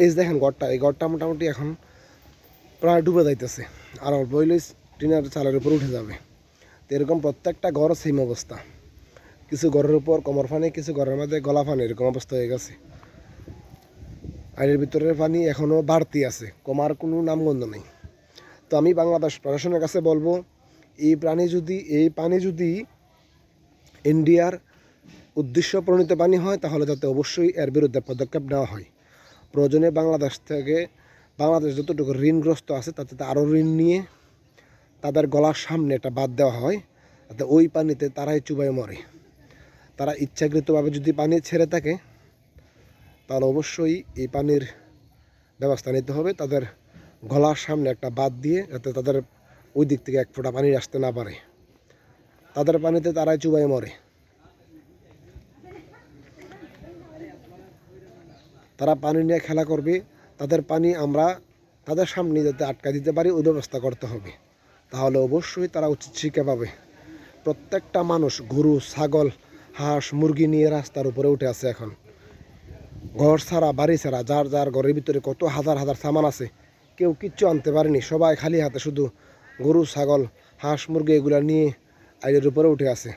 এই যে দেখেন ঘরটা, এই ঘরটা মোটামুটি এখন প্রায় ডুবে যাইতেছে, আর অল্প হইলেই টিনের চালের উপর উঠে যাবে। তো এরকম প্রত্যেকটা ঘর সেম অবস্থা, কিছু ঘরের উপর কোমর পানি, কিছু ঘরের মধ্যে গলা পানি, এরকম অবস্থা হয়ে গেছে। আর এর ভিতরের পানি এখনও বাড়তি আছে, কমার কোনো নামগন্ধ নেই। তো আমি বাংলাদেশ প্রশাসনের কাছে বলবো, এই পানি যদি ইন্ডিয়ার উদ্দেশ্য প্রণীত পানি হয়, তাহলে যাতে অবশ্যই এর বিরুদ্ধে পদক্ষেপ নেওয়া হয়। প্রয়োজনে বাংলাদেশ যতটুকু ঋণগ্রস্ত আছে তাতে আরও ঋণ নিয়ে তাদের গলার সামনে একটা বাঁধ দেওয়া হয়, যাতে ওই পানিতে তারাই চুবাই মরে। তারা ইচ্ছাকৃতভাবে যদি পানি ছেড়ে থাকে, তাহলে অবশ্যই এই পানির ব্যবস্থা নিতে হবে, তাদের গলার সামনে একটা বাঁধ দিয়ে, যাতে তাদের ওই দিক থেকে এক ফোঁটা পানি আসতে না পারে, তাদের পানিতে তারাই চুবাই মরে। তারা পানি নিয়ে খেলা করবে, তাদের পানি আমরা তাদের সামনে যাতে আটকা দিতে পারি ওই ব্যবস্থা করতে হবে, তাহলে অবশ্যই তারা উচিত শিক্ষা পাবে। প্রত্যেকটা মানুষ গরু, ছাগল, হাঁস, মুরগি নিয়ে রাস্তার উপরে উঠে আছে এখন, ঘর ছাড়া, বাড়ি ছাড়া। যার যার ঘরের ভিতরে কত হাজার হাজার সামান আছে, কেউ কিচ্ছু আনতে পারেনি, সবাই খালি হাতে শুধু গরু, ছাগল, হাঁস, মুরগি এগুলা নিয়ে আইলের উপরে উঠে আছে।